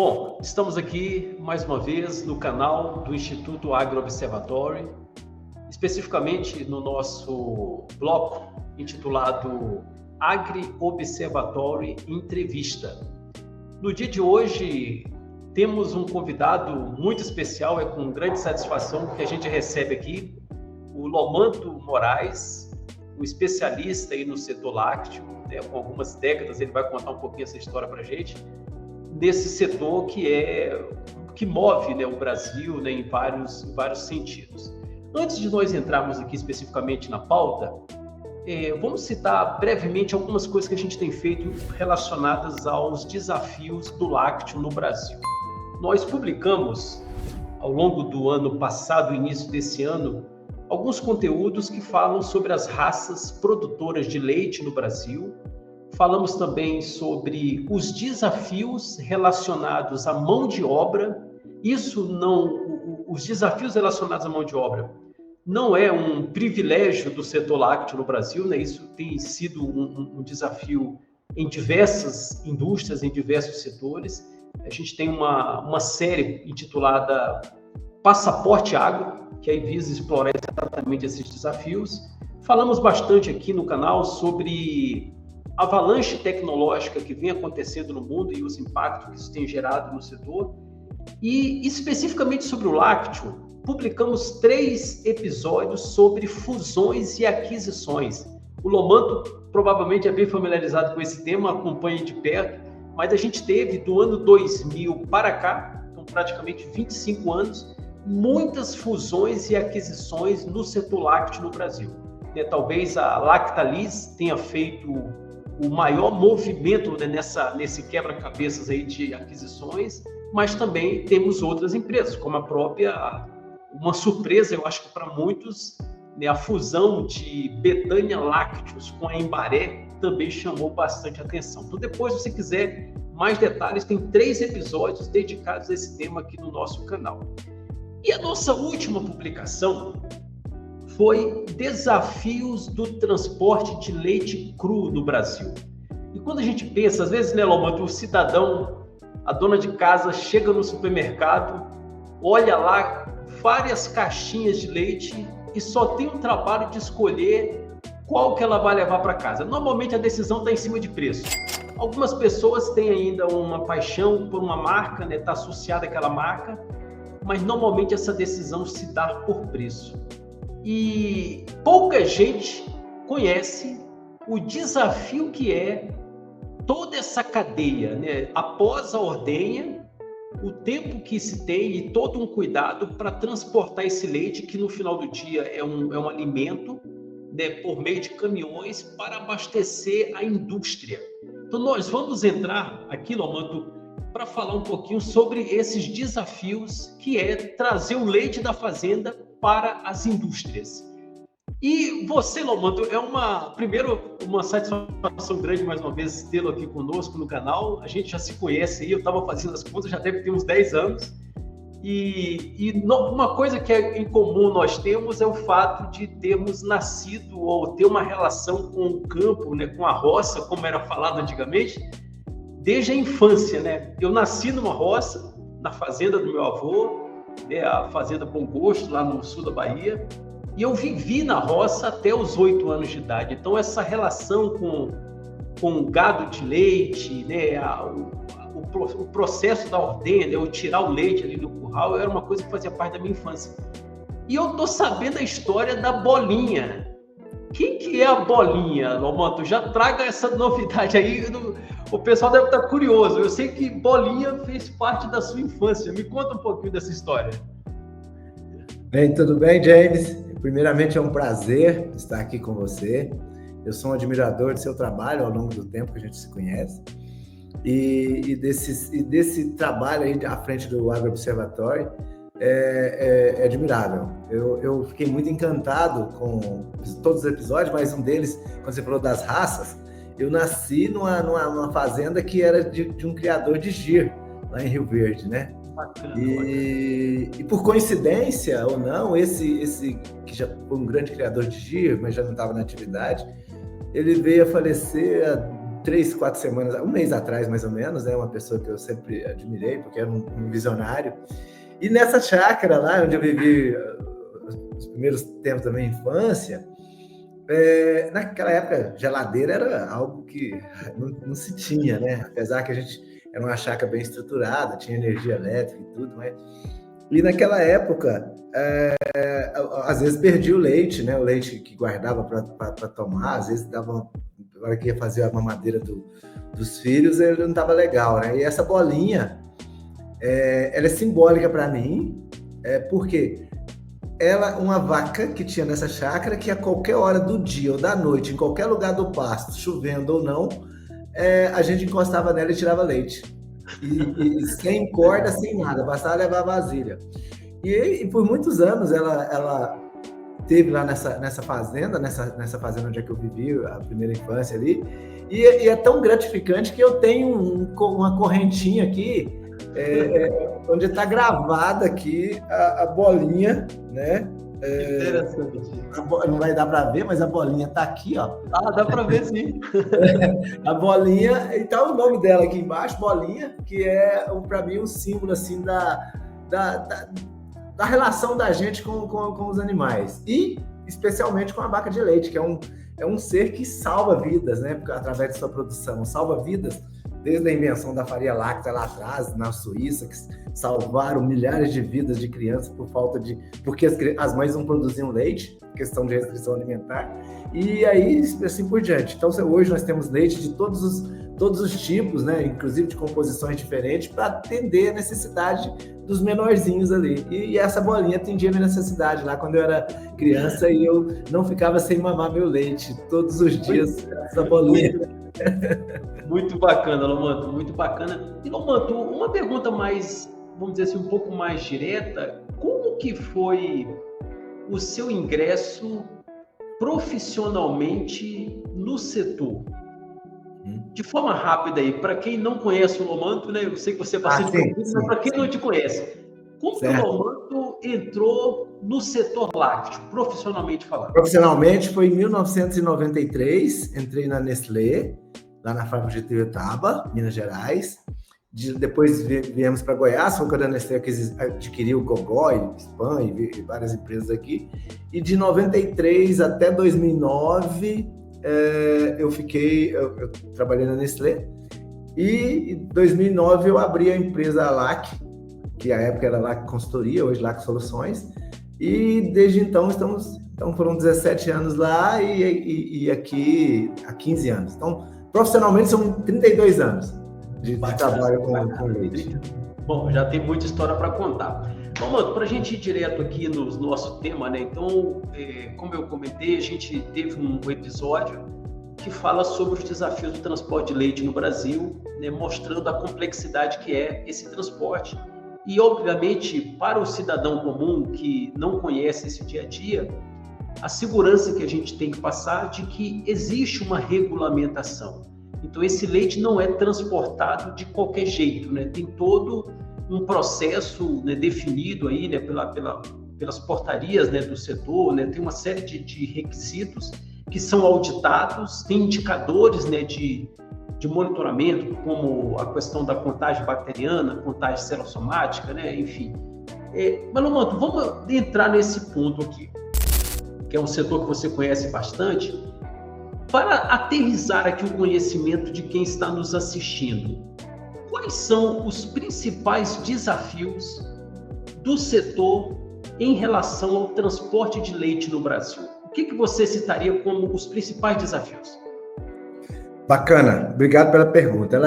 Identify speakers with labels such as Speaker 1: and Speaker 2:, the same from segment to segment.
Speaker 1: Bom, estamos aqui mais uma vez no canal do Instituto Agro Observatory, especificamente no nosso bloco intitulado Agri Observatory Entrevista. No dia de hoje temos um convidado muito especial, é com grande satisfação que a gente recebe aqui o Lomanto Moraes, um especialista aí no setor lácteo, né? Com algumas décadas ele vai contar um pouquinho essa história para a gente, nesse setor que move, né, o Brasil, né, em vários sentidos. Antes de nós entrarmos aqui especificamente na pauta, vamos citar brevemente algumas coisas que a gente tem feito relacionadas aos desafios do lácteo no Brasil. Nós publicamos, ao longo do ano passado, início desse ano, alguns conteúdos que falam sobre as raças produtoras de leite no Brasil. Falamos também sobre os desafios relacionados à mão de obra. Os desafios relacionados à mão de obra não é um privilégio do setor lácteo no Brasil, né? Isso tem sido um desafio em diversas indústrias, em diversos setores. A gente tem uma série intitulada Passaporte Agro, que aí visa explorar exatamente esses desafios. Falamos bastante aqui no canal sobre a avalanche tecnológica que vem acontecendo no mundo e os impactos que isso tem gerado no setor. E especificamente sobre o lácteo, publicamos 3 episódios sobre fusões e aquisições. O Lomanto provavelmente é bem familiarizado com esse tema, acompanha de perto, mas a gente teve do ano 2000 para cá, então praticamente 25 anos, muitas fusões e aquisições no setor lácteo no Brasil. Talvez a Lactalis tenha feito o maior movimento, né, nesse quebra-cabeças aí de aquisições, mas também temos outras empresas, como a própria, uma surpresa, eu acho que para muitos, né, a fusão de Betânia Lácteos com a Embaré também chamou bastante atenção. Então, depois, se você quiser mais detalhes, tem 3 episódios dedicados a esse tema aqui no nosso canal. E a nossa última publicação foi Desafios do Transporte de Leite Cru no Brasil. E quando a gente pensa, às vezes, né, Lomanto, o cidadão, a dona de casa, chega no supermercado, olha lá várias caixinhas de leite e só tem o trabalho de escolher qual que ela vai levar para casa. Normalmente a decisão está em cima de preço. Algumas pessoas têm ainda uma paixão por uma marca, né, está associada àquela marca, mas normalmente essa decisão se dá por preço. E pouca gente conhece o desafio que é toda essa cadeia, né? Após a ordenha, o tempo que se tem e todo um cuidado para transportar esse leite, que no final do dia é um alimento, né, por meio de caminhões para abastecer a indústria. Então nós vamos entrar aqui, Lomanto, para falar um pouquinho sobre esses desafios, que é trazer o leite da fazenda para as indústrias. E você, Lomanto, primeiro uma satisfação grande mais uma vez tê-lo aqui conosco no canal. A gente já se conhece aí, eu estava fazendo as contas, já deve ter uns 10 anos. E uma coisa que é em comum nós temos é o fato de termos nascido ou ter uma relação com o campo, né, com a roça, como era falado antigamente, desde a infância, né? Eu nasci numa roça, na fazenda do meu avô, né, a Fazenda Bom Gosto, lá no sul da Bahia, e eu vivi na roça até os 8 anos de idade. Então, essa relação com o gado de leite, né, o processo da ordenha, né, eu tirar o leite ali do curral, era uma coisa que fazia parte da minha infância. E eu tô sabendo a história da bolinha. Quem que é a bolinha, Lomanto? Já traga essa novidade aí. O pessoal deve estar curioso. Eu sei que bolinha fez parte da sua infância. Me conta um pouquinho dessa história.
Speaker 2: Bem, tudo bem, James? Primeiramente, é um prazer estar aqui com você. Eu sou um admirador do seu trabalho ao longo do tempo que a gente se conhece. E desse trabalho aí à frente do Agro Observatory é admirável. Eu fiquei muito encantado com todos os episódios, mas um deles, quando você falou das raças, eu nasci numa fazenda que era de um criador de gir, lá em Rio Verde, né? Bacana, e por coincidência ou não, esse que já foi um grande criador de gir, mas já não estava na atividade, ele veio a falecer há 3, 4 semanas, um mês atrás mais ou menos, né? Uma pessoa que eu sempre admirei, porque era um visionário. E nessa chácara lá, onde eu vivi os primeiros tempos da minha infância, naquela época, geladeira era algo que não se tinha, né? Apesar que a gente era uma chácara bem estruturada, tinha energia elétrica e tudo, mas... E naquela época, às vezes perdia o leite, né? O leite que guardava para tomar, às vezes dava, na hora que ia fazer a mamadeira dos filhos, ele não estava legal, né? E essa bolinha, ela é simbólica para mim, porque ela, uma vaca que tinha nessa chácara, que a qualquer hora do dia ou da noite, em qualquer lugar do pasto, chovendo ou não, a gente encostava nela e tirava leite. E sem corda, sem nada, bastava levar a vasilha. E por muitos anos ela teve lá nessa fazenda, nessa fazenda onde é que eu vivi a primeira infância ali, e é tão gratificante que eu tenho uma correntinha aqui, onde está gravada aqui a bolinha, né?
Speaker 1: Interessante.
Speaker 2: Não vai dar para ver, mas a bolinha está aqui, ó.
Speaker 1: Ah, dá para ver, sim.
Speaker 2: A bolinha, e tá o nome dela aqui embaixo, bolinha, que é, para mim, um símbolo, assim, da relação da gente com os animais. E, especialmente, com a vaca de leite, que é um ser que salva vidas, né? Através de sua produção. Salva vidas desde a invenção da farinha láctea lá atrás, na Suíça, que salvaram milhares de vidas de crianças porque as mães não produziam leite, questão de restrição alimentar, e aí, assim por diante. Então, hoje nós temos leite de todos os tipos, né, inclusive de composições diferentes, para atender a necessidade dos menorzinhos ali. E essa bolinha atendia a minha necessidade lá quando eu era criança, e eu não ficava sem mamar meu leite todos os dias, essa bolinha.
Speaker 1: Muito bacana, Lomanto, muito bacana. E, Lomanto, uma pergunta mais, vamos dizer assim, um pouco mais direta: como que foi o seu ingresso profissionalmente no setor? De forma rápida aí, para quem não conhece o Lomanto, né? Eu sei que você é bastante conhecido, mas para quem não te conhece, como que o Lomanto entrou no setor lácteo, profissionalmente falando?
Speaker 2: Profissionalmente foi em 1993, entrei na Nestlé, lá na fábrica de Tuiutaba, Minas Gerais. Depois viemos para Goiás, foi quando a Nestlé adquiriu o Gogó, Spam e várias empresas aqui. E de 93 até 2009, eu trabalhei na Nestlé. E em 2009 eu abri a empresa LAC, que à época era LAC Consultoria, hoje LAC Soluções. E desde então foram 17 anos lá e aqui há 15 anos. Então, profissionalmente são 32 anos de trabalho com leite.
Speaker 1: Bom, já tem muita história para contar. Bom, mano, para a gente ir direto aqui no nosso tema, né? Então, como eu comentei, a gente teve um episódio que fala sobre os desafios do transporte de leite no Brasil, né? Mostrando a complexidade que é esse transporte. E, obviamente, para o cidadão comum que não conhece esse dia a dia, a segurança que a gente tem que passar de que existe uma regulamentação. Então, esse leite não é transportado de qualquer jeito, né? Tem todo um processo, né, definido aí, né, pelas portarias, né, do setor, né? Tem uma série de requisitos que são auditados, tem indicadores, né, de monitoramento, como a questão da contagem bacteriana, contagem serossomática, né? Enfim. Mas, Lomanto, vamos entrar nesse ponto aqui, que é um setor que você conhece bastante, para aterrissar aqui o conhecimento de quem está nos assistindo. Quais são os principais desafios do setor em relação ao transporte de leite no Brasil? O que você citaria como os principais desafios?
Speaker 2: Bacana, obrigado pela pergunta.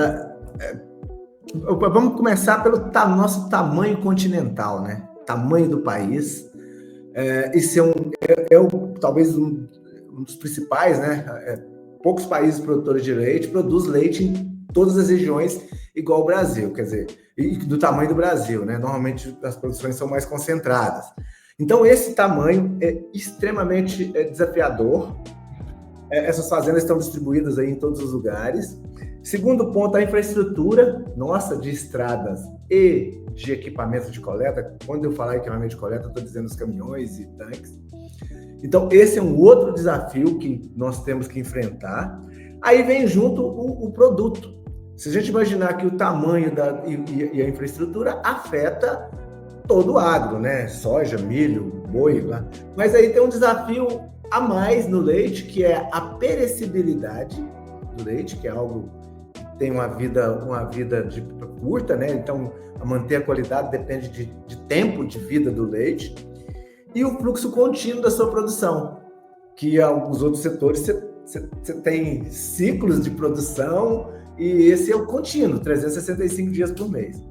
Speaker 2: Vamos começar pelo nosso tamanho continental, né? Tamanho do país. Esse talvez um dos principais, né? Poucos países produtores de leite produzem leite em todas as regiões igual ao Brasil, quer dizer, e do tamanho do Brasil, né? Normalmente as produções são mais concentradas. Então esse tamanho é extremamente desafiador. Essas fazendas estão distribuídas aí em todos os lugares. Segundo ponto, a infraestrutura nossa de estradas e de equipamento de coleta. Quando eu falar equipamento de coleta, eu estou dizendo os caminhões e tanques. Então, esse é um outro desafio que nós temos que enfrentar. Aí vem junto o produto. Se a gente imaginar que o tamanho e a infraestrutura afeta todo o agro, né? Soja, milho, boi, lá. Mas aí tem um desafio a mais no leite, que é a perecibilidade do leite, que é algo que tem uma vida curta, né? Então, a manter a qualidade depende de tempo de vida do leite, e o fluxo contínuo da sua produção, que alguns outros setores você tem ciclos de produção, e esse é o contínuo, 365 dias por mês.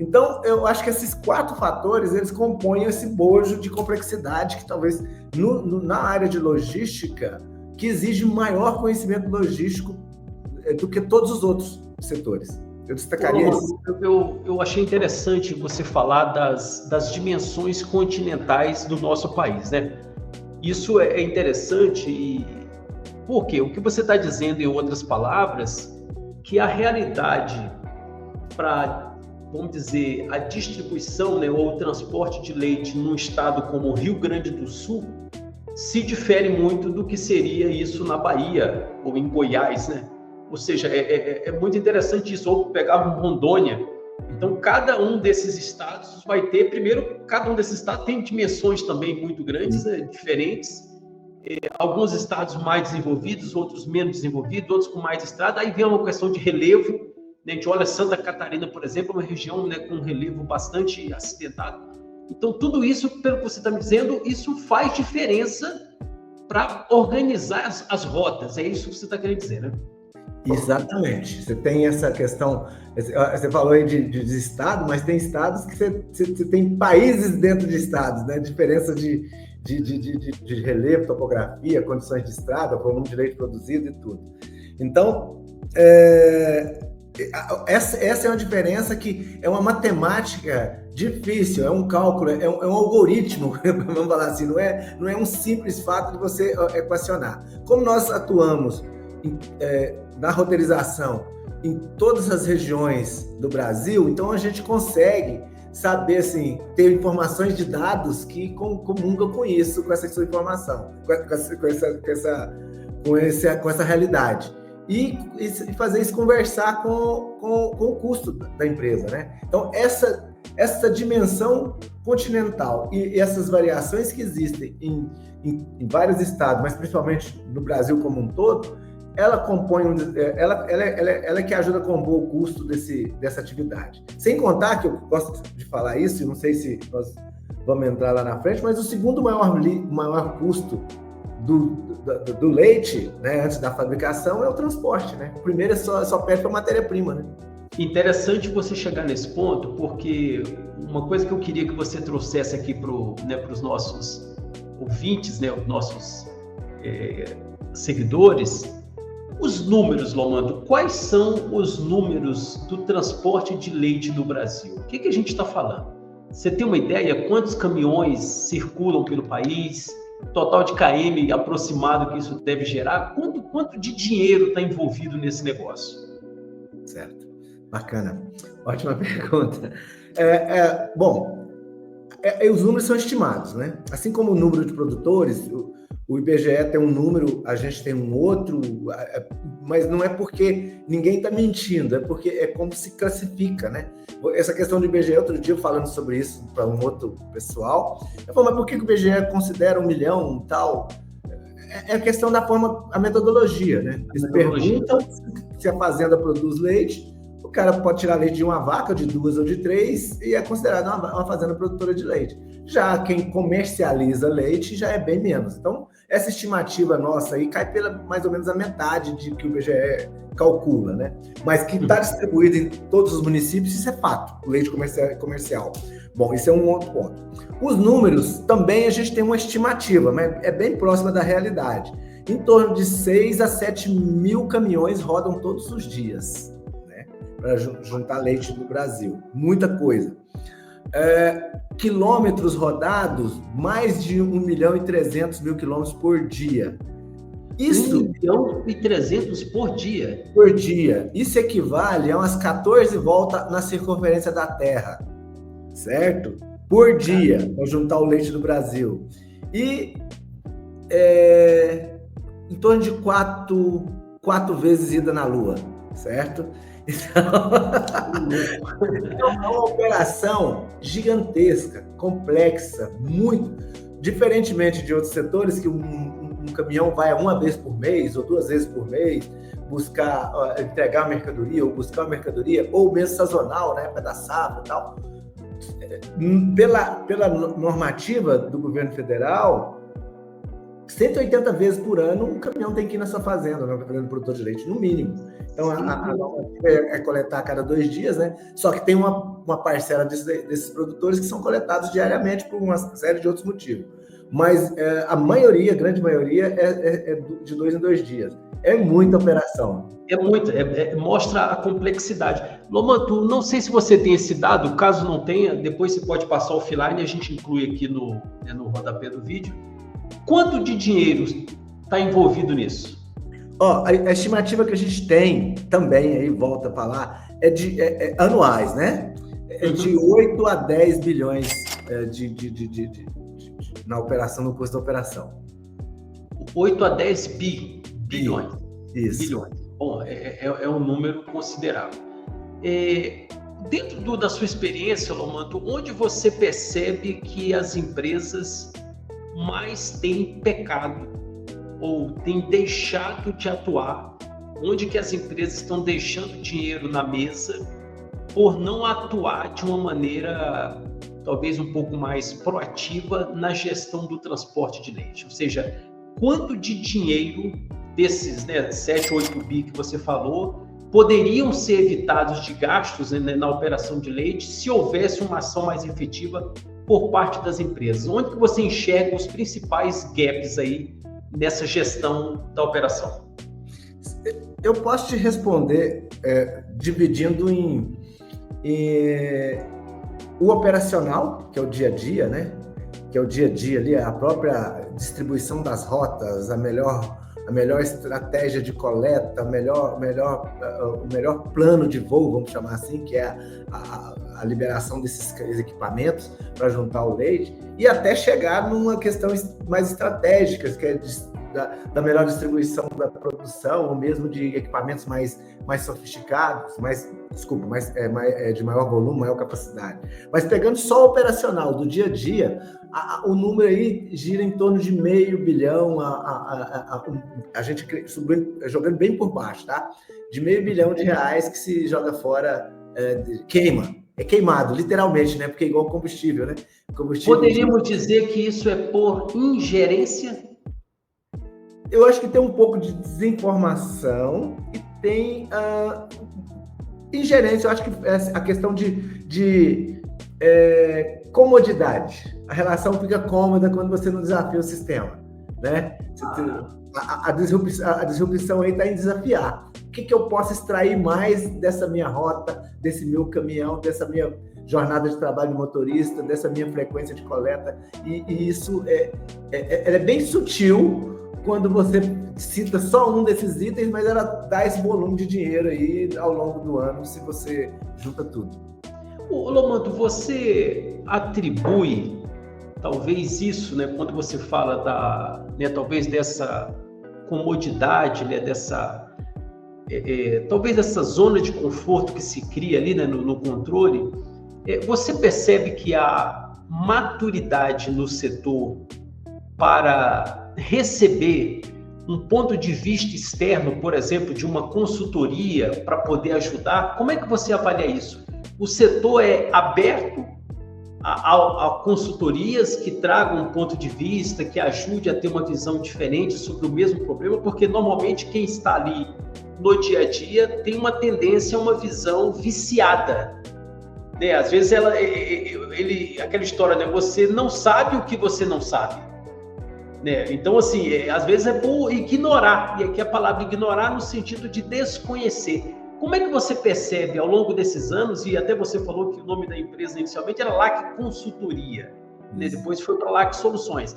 Speaker 2: Então, eu acho que esses 4 fatores, eles compõem esse bojo de complexidade que talvez na área de logística, que exige maior conhecimento logístico do que todos os outros setores. Eu destacaria isso.
Speaker 1: Eu achei interessante você falar das dimensões continentais do nosso país, né? Isso é interessante porque o que você está dizendo, em outras palavras, que a realidade para, vamos dizer, a distribuição, né, ou o transporte de leite num estado como o Rio Grande do Sul se difere muito do que seria isso na Bahia ou em Goiás, né? Ou seja, é muito interessante isso. Ou pegar Rondônia. Então, cada um desses estados vai ter, primeiro, cada um desses estados tem dimensões também muito grandes, né, diferentes. Alguns estados mais desenvolvidos, outros menos desenvolvidos, outros com mais estrada. Aí vem uma questão de relevo, né? A gente olha Santa Catarina, por exemplo, uma região, né, com um relevo bastante acidentado. Então, tudo isso, pelo que você está me dizendo, isso faz diferença para organizar as rotas. É isso que você está querendo dizer, né?
Speaker 2: Exatamente. Você tem essa questão, você falou aí de estado, mas tem estados que você tem países dentro de estados, né? Diferença de relevo, topografia, condições de estrada, volume de leite produzido e tudo. Então, essa é uma diferença que é uma matemática difícil, é um cálculo, é um algoritmo, vamos falar assim, não é um simples fato de você equacionar. Como nós atuamos na roteirização em todas as regiões do Brasil, então a gente consegue saber, assim, ter informações de dados que comungam com isso, com essa sua informação, com essa realidade. E fazer isso conversar com o custo da empresa, né? Então, essa dimensão continental e essas variações que existem em vários estados, mas principalmente no Brasil como um todo, ela compõe ela é que ajuda a compor o custo dessa atividade. Sem contar que eu gosto de falar isso, e não sei se nós vamos entrar lá na frente, mas o segundo maior custo do leite, né, antes da fabricação, é o transporte, né? O primeiro só perde para a matéria-prima, né?
Speaker 1: Interessante você chegar nesse ponto, porque uma coisa que eu queria que você trouxesse aqui para os nossos ouvintes, né, os nossos seguidores, os números, Lomando. Quais são os números do transporte de leite no Brasil? O que a gente está falando? Você tem uma ideia quantos caminhões circulam pelo país? Total de KM aproximado que isso deve gerar? Quanto de dinheiro está envolvido nesse negócio?
Speaker 2: Certo. Bacana. Ótima pergunta. Bom, os números são estimados, né? Assim como o número de produtores, o IBGE tem um número, a gente tem um outro, mas não é porque ninguém está mentindo, é porque é como se classifica, né? Essa questão do IBGE, outro dia falando sobre isso para um outro pessoal, eu falo, mas por que o IBGE considera 1 milhão e tal? É a questão da forma, a metodologia, né? Eles perguntam se a fazenda produz leite, o cara pode tirar leite de uma vaca, de 2 ou de 3, e é considerado uma fazenda produtora de leite. Já quem comercializa leite já é bem menos. Então, essa estimativa nossa aí cai pela mais ou menos a metade de que o IBGE calcula, né? Mas que está distribuído em todos os municípios, isso é fato, o leite comercial. Bom, isso é um outro ponto. Os números, também a gente tem uma estimativa, mas é bem próxima da realidade. Em torno de 6 a 7 mil caminhões rodam todos os dias, né, para juntar leite no Brasil. Muita coisa. Quilômetros rodados, mais de 1.300.000 quilômetros por dia.
Speaker 1: Isso, 1.300.000 por dia?
Speaker 2: Por dia. Isso equivale a umas 14 voltas na circunferência da Terra, certo? Por dia, para juntar o leite do Brasil. E em torno de 4 4 vezes ida na Lua, certo? Então, é uma operação gigantesca, complexa, muito diferentemente de outros setores que um caminhão vai uma vez por mês ou 2 vezes por mês buscar entregar a mercadoria ou buscar a mercadoria, ou mesmo sazonal, na época da safra e tal. Pela normativa do governo federal, 180 vezes por ano um caminhão tem que ir nessa fazenda, né, fazenda produtor de leite, no mínimo. Então, a normativa é coletar a cada 2 dias, né? Só que tem uma parcela desses produtores que são coletados diariamente por uma série de outros motivos. Mas a grande maioria, é de 2 em 2 dias. É muita operação.
Speaker 1: É muito, mostra a complexidade. Lomanto, não sei se você tem esse dado, caso não tenha, depois você pode passar offline, a gente inclui aqui no rodapé do vídeo. Quanto de dinheiro está envolvido nisso?
Speaker 2: A estimativa que a gente tem também, aí volta para lá, é anuais, né? É de 8 a 10 bilhões na operação, no custo da operação.
Speaker 1: 8 a 10 bilhões.
Speaker 2: Isso.
Speaker 1: Bilhões. Bom, é um número considerável. Dentro da sua experiência, Lomanto, onde você percebe que as empresas mais têm pecado ou têm deixado de atuar? Onde que as empresas estão deixando dinheiro na mesa por não atuar de uma maneira talvez um pouco mais proativa na gestão do transporte de leite? Ou seja, quanto de dinheiro desses 7, 8 bi que você falou poderiam ser evitados de gastos na operação de leite se houvesse uma ação mais efetiva por parte das empresas? Onde que você enxerga os principais gaps aí nessa gestão da operação?
Speaker 2: Eu posso te responder dividindo em o operacional, que é o dia a dia, né? Que é o dia a dia ali, a própria distribuição das rotas, a melhor estratégia de coleta, o melhor plano de voo, vamos chamar assim, que é a liberação desses equipamentos para juntar o leite, e até chegar numa questão mais estratégica, que é da melhor distribuição da produção, ou mesmo de equipamentos mais sofisticados, de maior volume, maior capacidade. Mas pegando só o operacional do dia a dia, o número aí gira em torno de $500 milhão, a gente jogando bem por baixo, tá? De R$500 milhão que se joga fora, queima. É queimado, literalmente, né? Porque é igual combustível, né?
Speaker 1: Poderíamos dizer que isso é por ingerência?
Speaker 2: Eu acho que tem um pouco de desinformação e tem ingerência. Eu acho que a questão de comodidade. A relação fica cômoda quando você não desafia o sistema, né? A disrupção aí está em desafiar. O que eu posso extrair mais dessa minha rota, desse meu caminhão, dessa minha jornada de trabalho de motorista, dessa minha frequência de coleta? E isso é bem sutil quando você cita só um desses itens, mas ela dá esse volume de dinheiro aí ao longo do ano, se você junta tudo.
Speaker 1: Lomanto, você atribui talvez isso, né, quando você fala talvez dessa comodidade, né, talvez dessa zona de conforto que se cria ali, né, no controle, você percebe que a maturidade no setor para receber um ponto de vista externo, por exemplo, de uma consultoria para poder ajudar? Como é que você avalia isso? O setor é aberto a consultorias que tragam um ponto de vista, que ajude a ter uma visão diferente sobre o mesmo problema? Porque normalmente quem está ali no dia a dia tem uma tendência a uma visão viciada, né? Às vezes aquela história, né? Você não sabe o que você não sabe, né? Então, assim, às vezes é por ignorar, e aqui a palavra ignorar no sentido de desconhecer. Como é que você percebe ao longo desses anos, e até você falou que o nome da empresa inicialmente era LAC Consultoria, né? Depois foi para LAC Soluções.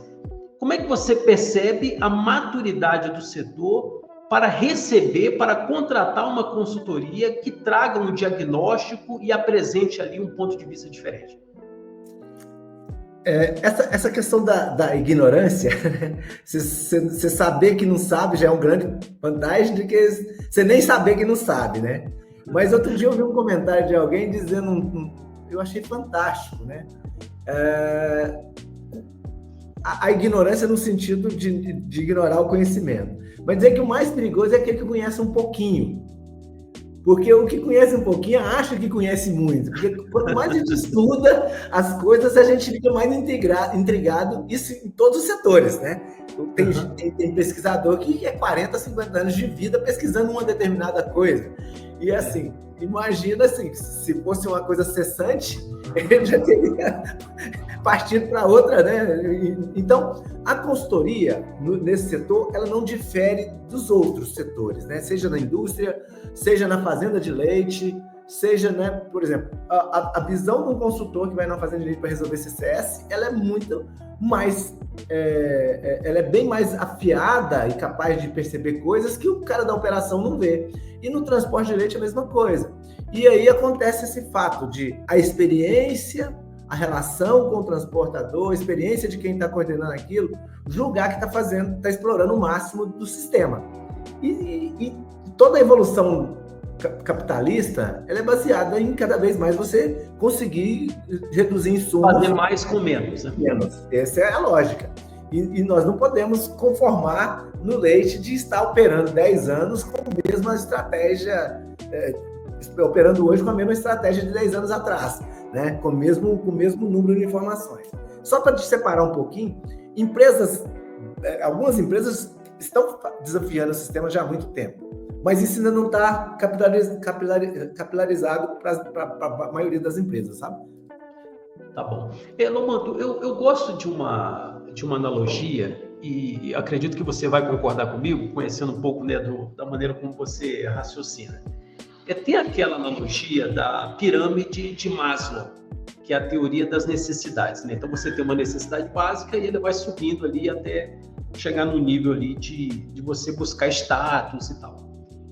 Speaker 1: Como é que você percebe a maturidade do setor para receber, para contratar uma consultoria que traga um diagnóstico e apresente ali um ponto de vista diferente?
Speaker 2: Essa questão da ignorância, você saber que não sabe já é uma grande vantagem do que você nem saber que não sabe, né? Mas outro dia eu vi um comentário de alguém dizendo, eu achei fantástico, né? A ignorância no sentido de ignorar o conhecimento. Mas dizer que o mais perigoso é aquele que conhece um pouquinho. Porque o que conhece um pouquinho acha que conhece muito. Porque quanto mais a gente estuda as coisas, a gente fica mais intrigado, isso em todos os setores, né? Tem pesquisador que é 40, 50 anos de vida pesquisando uma determinada coisa. E assim, imagina assim, se fosse uma coisa cessante, ele já teria partido para outra, né? Então, a consultoria nesse setor, ela não difere dos outros setores, né? Seja na indústria, seja na fazenda de leite, seja, né, por exemplo, a visão de um consultor que vai na fazenda de leite para resolver CCS, ela é muito mais, ela é bem mais afiada e capaz de perceber coisas que o cara da operação não vê. E no transporte de leite é a mesma coisa. E aí acontece esse fato de a experiência, a relação com o transportador, a experiência de quem está coordenando aquilo, julgar que está explorando o máximo do sistema. E toda a evolução capitalista, ela é baseada em cada vez mais você conseguir reduzir insumos.
Speaker 1: Fazer mais com menos. Né?
Speaker 2: Essa é a lógica. E nós não podemos conformar no leite de estar operando 10 anos com a mesma estratégia, operando hoje com a mesma estratégia de 10 anos atrás, né? Com o mesmo número de informações. Só para te separar um pouquinho, algumas empresas estão desafiando o sistema já há muito tempo, mas isso ainda não está capilarizado para a maioria das empresas, sabe?
Speaker 1: Tá bom. Lomando, eu gosto de uma analogia e acredito que você vai concordar comigo, conhecendo um pouco, né, da maneira como você raciocina. Tem aquela analogia da pirâmide de Maslow, que é a teoria das necessidades, né? Então você tem uma necessidade básica e ele vai subindo ali até chegar no nível ali de você buscar status e tal.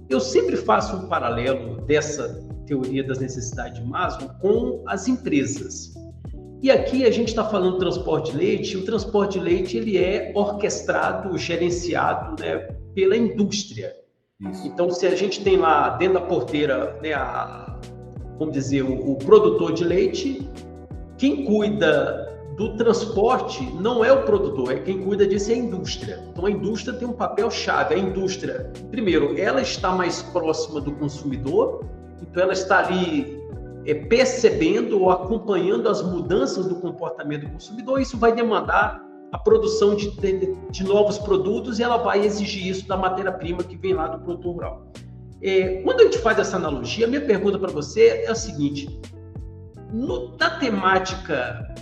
Speaker 1: Eu sempre faço um paralelo dessa teoria das necessidades de Maslow com as empresas. E aqui a gente está falando do transporte de leite. O transporte de leite ele é orquestrado, gerenciado, né, pela indústria. Isso. Então, se a gente tem lá dentro da porteira, né, vamos dizer, o produtor de leite, quem cuida do transporte não é o produtor, quem cuida disso é a indústria. Então, a indústria tem um papel chave. A indústria, primeiro, ela está mais próxima do consumidor, então ela está ali percebendo ou acompanhando as mudanças do comportamento do consumidor. Isso vai demandar a produção de novos produtos e ela vai exigir isso da matéria-prima que vem lá do produtor rural. Quando a gente faz essa analogia, a minha pergunta para você é a seguinte: na temática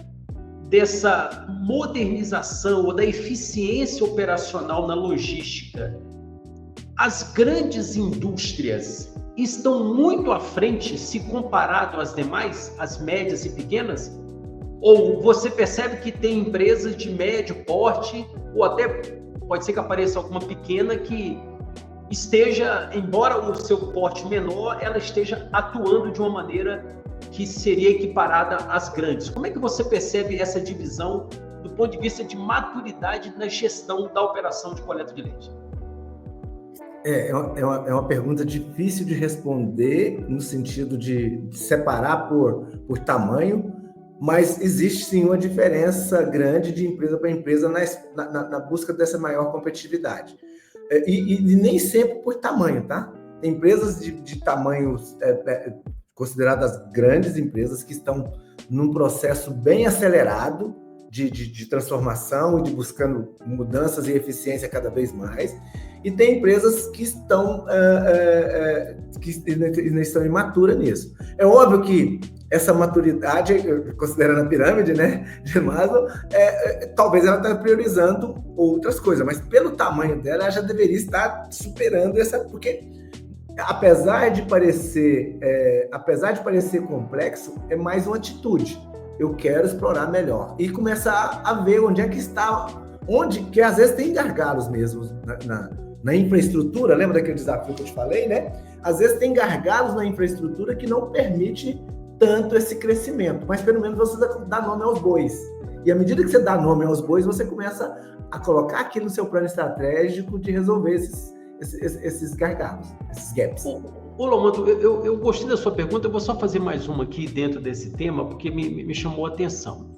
Speaker 1: dessa modernização ou da eficiência operacional na logística, as grandes indústrias estão muito à frente se comparado às demais, as médias e pequenas? Ou você percebe que tem empresas de médio porte, ou até pode ser que apareça alguma pequena que esteja, embora o seu porte menor, ela esteja atuando de uma maneira que seria equiparada às grandes? Como é que você percebe essa divisão do ponto de vista de maturidade na gestão da operação de coleta de leite?
Speaker 2: É uma pergunta difícil de responder no sentido de separar por tamanho, mas existe sim uma diferença grande de empresa para empresa na busca dessa maior competitividade. E nem sempre por tamanho, tá? Tem empresas de tamanhos consideradas grandes empresas que estão num processo bem acelerado de transformação e de buscando mudanças e eficiência cada vez mais. E tem empresas que estão imaturas nisso. É óbvio que essa maturidade, considerando a pirâmide, né, de Maslow, talvez ela esteja priorizando outras coisas, mas pelo tamanho dela, ela já deveria estar superando essa, porque apesar de parecer complexo, é mais uma atitude. Eu quero explorar melhor e começar a ver onde é que está, que às vezes tem gargalos mesmo na infraestrutura. Lembra daquele desafio que eu te falei, né? Às vezes tem gargalos na infraestrutura que não permite tanto esse crescimento, mas pelo menos você dá nome aos bois. E à medida que você dá nome aos bois, você começa a colocar aqui no seu plano estratégico de resolver esses gargalos, esses gaps.
Speaker 1: Ô Lamanto, eu gostei da sua pergunta, eu vou só fazer mais uma aqui dentro desse tema, porque me chamou a atenção.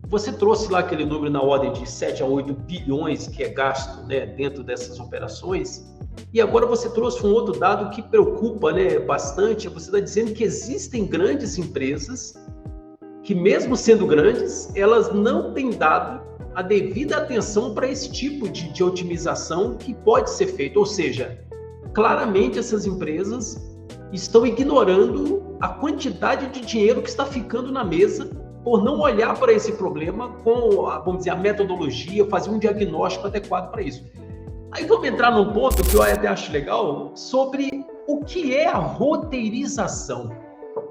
Speaker 1: Você trouxe lá aquele número na ordem de 7 a 8 bilhões que é gasto, né, dentro dessas operações, e agora você trouxe um outro dado que preocupa, né, bastante. Você está dizendo que existem grandes empresas que, mesmo sendo grandes, elas não têm dado a devida atenção para esse tipo de otimização que pode ser feito. Ou seja, claramente essas empresas estão ignorando a quantidade de dinheiro que está ficando na mesa por não olhar para esse problema com, vamos dizer, a metodologia, fazer um diagnóstico adequado para isso. Aí vamos entrar num ponto que eu até acho legal, sobre o que é a roteirização.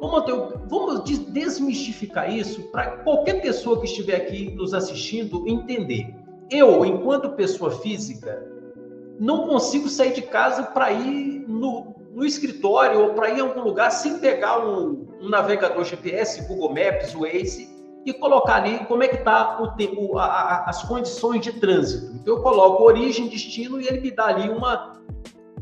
Speaker 1: Vamos desmistificar isso para qualquer pessoa que estiver aqui nos assistindo entender. Eu, enquanto pessoa física, não consigo sair de casa para ir no escritório ou para ir em algum lugar sem pegar um navegador GPS, Google Maps, Waze, e colocar ali como é que está o tempo, as condições de trânsito. Então eu coloco origem, destino e ele me dá ali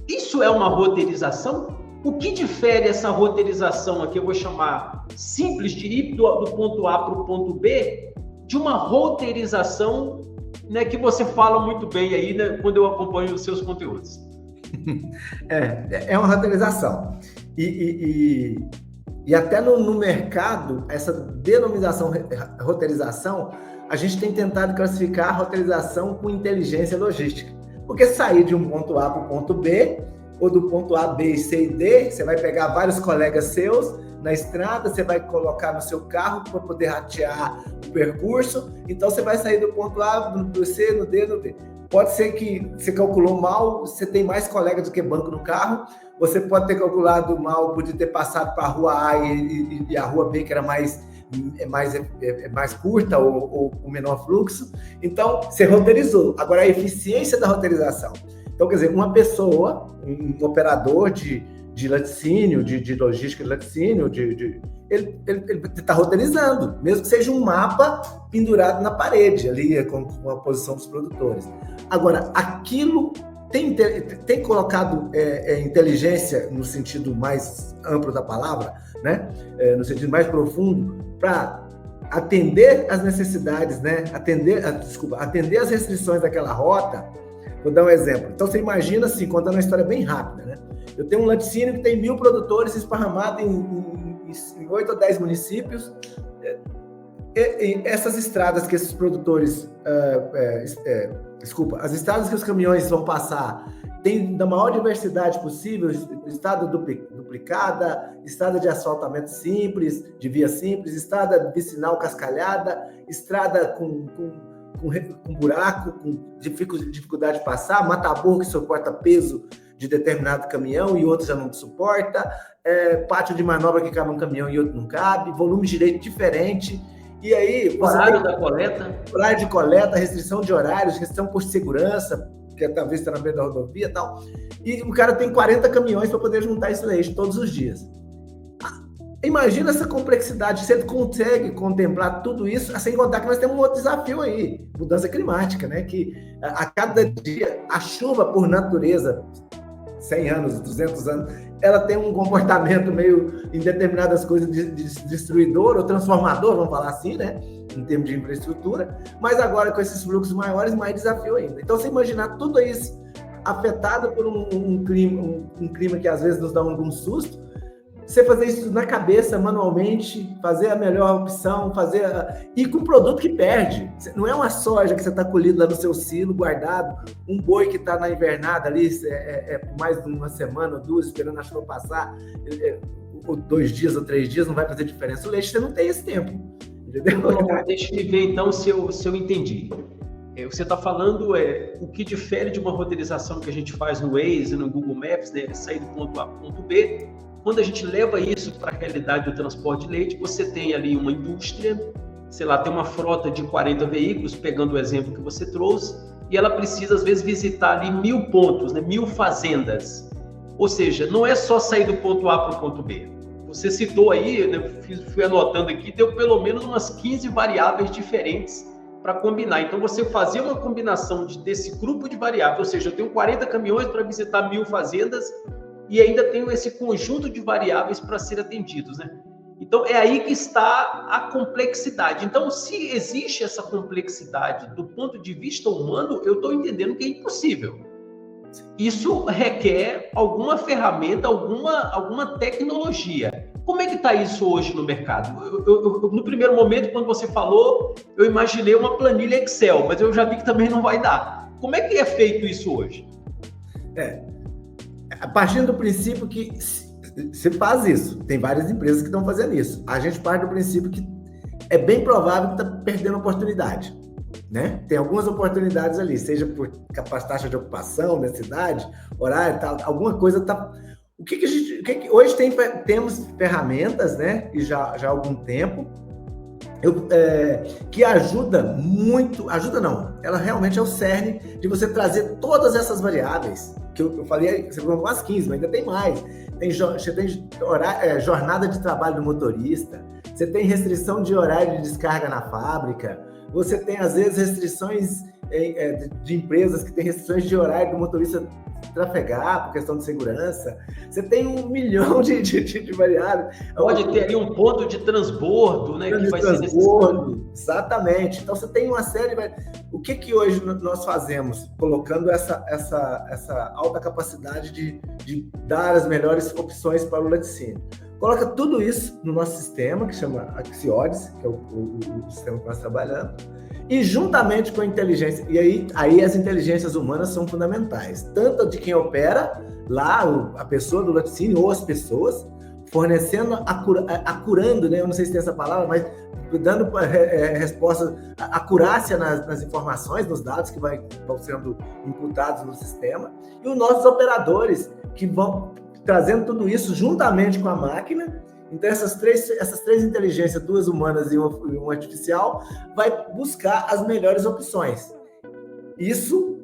Speaker 1: Isso é uma roteirização? O que difere essa roteirização aqui, eu vou chamar simples, de ir do ponto A para o ponto B, de uma roteirização, né, que você fala muito bem aí, né, quando eu acompanho os seus conteúdos?
Speaker 2: É uma roteirização. E até no mercado, essa denominação roteirização, a gente tem tentado classificar a roteirização com inteligência logística. Porque sair de um ponto A para o ponto B, ou do ponto A, B, C e D, você vai pegar vários colegas seus na estrada, você vai colocar no seu carro para poder ratear o percurso, então você vai sair do ponto A, no C, no D, no B. Pode ser que você calculou mal, você tem mais colegas do que banco no carro, você pode ter calculado mal, podia ter passado para a rua A e a rua B, que era mais curta ou com menor fluxo. Então, você roteirizou. Agora, a eficiência da roteirização. Então, quer dizer, uma pessoa, um operador de laticínio, de logística de laticínio, ele está roteirizando, mesmo que seja um mapa pendurado na parede, ali com a posição dos produtores. Agora, aquilo tem colocado inteligência no sentido mais amplo da palavra, né? No sentido mais profundo, para atender as necessidades, né? Atender as restrições daquela rota. Vou dar um exemplo. Então, você imagina assim, contando uma história bem rápida, né? Eu tenho um laticínio que tem 1.000 produtores esparramados em 8 ou 10 municípios. E essas estradas que esses produtores... as estradas que os caminhões vão passar tem da maior diversidade possível, estrada duplicada, estrada de asfaltamento simples, de via simples, estrada vicinal cascalhada, estrada com buraco, com dificuldade de passar, mata-burro que suporta peso de determinado caminhão e outro já não suporta, pátio de manobra que cabe um caminhão e outro não cabe, volume de leite diferente. E aí,
Speaker 1: horário da coleta.
Speaker 2: Horário de coleta, restrição de horários, restrição por segurança, que talvez está na beira da rodovia e tal. E o cara tem 40 caminhões para poder juntar esse leite todos os dias. Imagina essa complexidade, você consegue contemplar tudo isso, sem contar que nós temos um outro desafio aí, mudança climática, né? Que a cada dia, a chuva por natureza, 100 anos, 200 anos, ela tem um comportamento meio, em determinadas coisas, destruidor ou transformador, vamos falar assim, né? Em termos de infraestrutura, mas agora com esses fluxos maiores, mais desafio ainda. Então, você imaginar tudo isso afetado por um clima que às vezes nos dá algum susto, você fazer isso na cabeça, manualmente, fazer a melhor opção, e com um produto que perde. Não é uma soja que você está colhendo lá no seu silo, guardado, um boi que está na invernada ali, por mais de uma semana ou duas, esperando a chuva passar, ou 2 dias ou 3 dias, não vai fazer diferença. O leite, você não tem esse tempo, entendeu?
Speaker 1: Deixa eu ver, então, se eu entendi. Você está falando o que difere de uma roteirização que a gente faz no Waze, no Google Maps, né, sair do ponto A para o ponto B. Quando a gente leva isso para a realidade do transporte de leite, você tem ali uma indústria, sei lá, tem uma frota de 40 veículos, pegando o exemplo que você trouxe, e ela precisa, às vezes, visitar ali 1.000 pontos, né, 1.000 fazendas. Ou seja, não é só sair do ponto A para o ponto B. você citou aí, né, fui anotando aqui, deu pelo menos umas 15 variáveis diferentes para combinar. Então, você fazer uma combinação desse grupo de variáveis, ou seja, eu tenho 40 caminhões para visitar 1.000 fazendas e ainda tenho esse conjunto de variáveis para ser atendidos, né? Então, é aí que está a complexidade. Então, se existe essa complexidade do ponto de vista humano, eu estou entendendo que é impossível. Isso requer alguma ferramenta, alguma tecnologia. Como é que está isso hoje no mercado? No primeiro momento, quando você falou, eu imaginei uma planilha Excel, mas eu já vi que também não vai dar. Como é que é feito isso hoje?
Speaker 2: A partir do princípio que você faz isso, tem várias empresas que estão fazendo isso. A gente parte do princípio que é bem provável que está perdendo oportunidade, né? Tem algumas oportunidades ali, seja por taxa de ocupação, densidade, horário, tal, alguma coisa está... Hoje temos ferramentas, né? E já há algum tempo, que ajuda muito, ajuda não, ela realmente é o cerne de você trazer todas essas variáveis, que eu falei, você falou umas 15, mas ainda tem mais. Você tem jornada de trabalho do motorista, você tem restrição de horário de descarga na fábrica, você tem, às vezes, restrições de empresas que têm restrições de horário do motorista trafegar por questão de segurança. Você tem 1 milhão de variáveis.
Speaker 1: Pode ter ali um ponto de transbordo, né? Que vai ser
Speaker 2: necessário. Exatamente. Então, você tem uma série... O que hoje nós fazemos? Colocando essa alta capacidade de dar as melhores opções para o laticínio. Coloca tudo isso no nosso sistema, que chama Axiodes, que é o sistema que nós trabalhamos, e juntamente com a inteligência, e aí as inteligências humanas são fundamentais, tanto de quem opera lá, a pessoa do laticínio ou as pessoas, fornecendo, acurando, né? Eu não sei se tem essa palavra, mas dando resposta, acurácia nas informações, nos dados que vão sendo imputados no sistema, e os nossos operadores que vão trazendo tudo isso juntamente com a máquina. Então, essas três inteligências, 2 humanas e uma artificial, vai buscar as melhores opções. Isso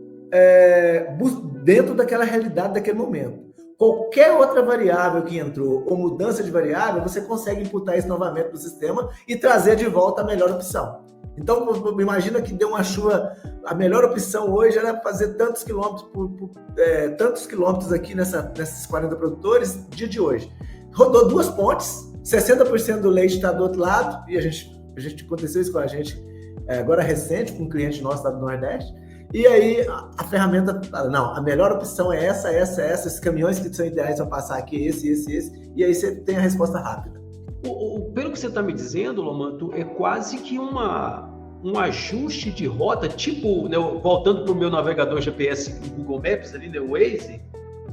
Speaker 2: dentro daquela realidade, daquele momento. Qualquer outra variável que entrou, ou mudança de variável, você consegue imputar isso novamente no sistema e trazer de volta a melhor opção. Então, imagina que deu uma chuva, a melhor opção hoje era fazer tantos quilômetros aqui nesses 40 produtores, dia de hoje. Rodou 2 pontes, 60% do leite está do outro lado, e a gente aconteceu isso com a gente agora recente, com um cliente nosso lá do Nordeste, e aí a ferramenta fala, não, a melhor opção é essa, esses caminhões que são ideais para passar aqui, esse, e aí você tem a resposta rápida.
Speaker 1: Pelo que você está me dizendo, Lomanto, é quase que um ajuste de rota, tipo, né, voltando para o meu navegador GPS Google Maps, ali, né, o Waze,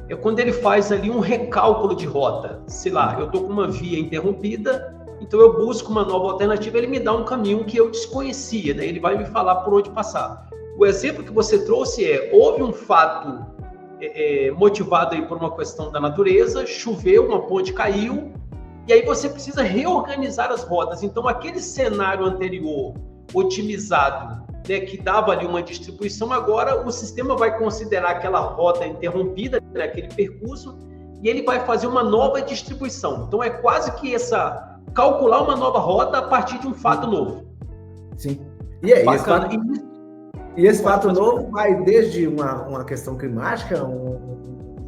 Speaker 1: é quando ele faz ali um recálculo de rota. Sei lá, eu estou com uma via interrompida, então eu busco uma nova alternativa, ele me dá um caminho que eu desconhecia, né, ele vai me falar por onde passar. O exemplo que você trouxe houve um fato motivado aí por uma questão da natureza, choveu, uma ponte caiu, e aí você precisa reorganizar as rotas. Então, aquele cenário anterior, otimizado, né, que dava ali uma distribuição, agora o sistema vai considerar aquela rota interrompida, né, aquele percurso, e ele vai fazer uma nova distribuição. Então, é quase que calcular uma nova rota a partir de um fato novo.
Speaker 2: Sim. E é bacana. Esse fato novo vai desde uma questão climática, um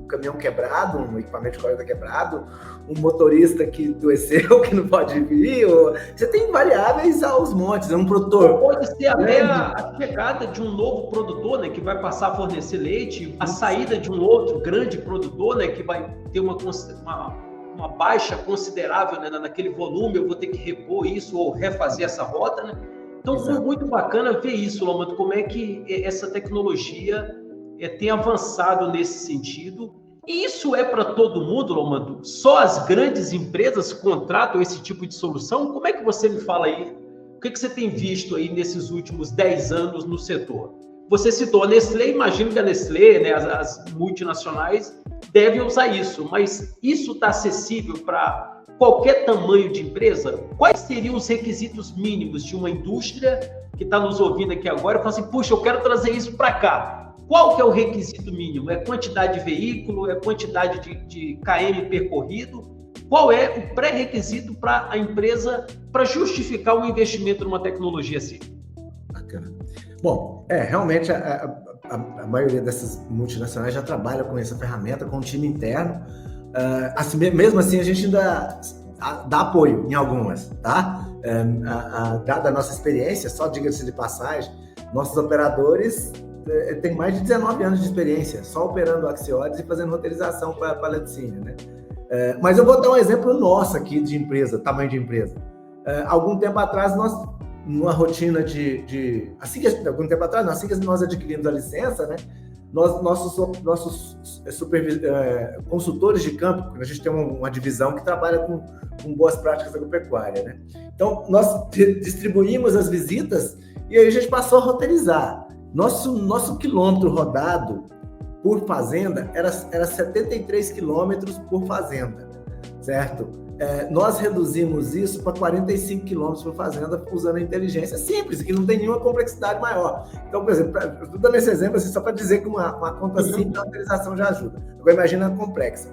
Speaker 2: caminhão quebrado, um equipamento de coleta quebrado, um motorista que adoeceu, que não pode vir, você tem variáveis aos montes, um produtor.
Speaker 1: Pode ser até a chegada de um novo produtor, né, que vai passar a fornecer leite, a saída de um outro grande produtor, né, que vai ter uma baixa considerável, né, naquele volume, eu vou ter que repor isso ou refazer essa rota, né? Então, foi muito bacana ver isso, Lomanto, como é que essa tecnologia tem avançado nesse sentido. E isso é para todo mundo, Lomanto? Só as grandes empresas contratam esse tipo de solução? Como é que você me fala aí? O que você tem visto aí nesses últimos 10 anos no setor? Você citou a Nestlé, imagino que a Nestlé, né, as multinacionais, devem usar isso, mas isso está acessível para qualquer tamanho de empresa? Quais seriam os requisitos mínimos de uma indústria que está nos ouvindo aqui agora e fala assim, puxa, eu quero trazer isso para cá? Qual que é o requisito mínimo? É quantidade de veículo? É quantidade de KM percorrido? qual é o pré-requisito para a empresa para justificar o investimento numa tecnologia assim?
Speaker 2: Bacana. Bom, realmente a maioria dessas multinacionais já trabalha com essa ferramenta, com um time interno. Assim, mesmo assim, a gente ainda dá apoio em algumas, tá? Dada a nossa experiência, só diga-se de passagem, nossos operadores têm mais de 19 anos de experiência, só operando Axiores e fazendo roteirização para laticínio, né? Mas eu vou dar um exemplo nosso aqui de empresa, tamanho de empresa. Algum tempo atrás, nós, numa rotina assim que nós adquirimos a licença, né? Nossos consultores de campo, a gente tem uma divisão que trabalha com boas práticas agropecuárias, né? Então, nós distribuímos as visitas e aí a gente passou a roteirizar. Nosso quilômetro rodado por fazenda era 73 quilômetros por fazenda, certo? Nós reduzimos isso para 45 quilômetros por fazenda usando a inteligência simples, que não tem nenhuma complexidade maior. Então, por exemplo, estou dando esse exemplo assim, só para dizer que uma conta simples da roteirização já ajuda. Agora imagina a complexa.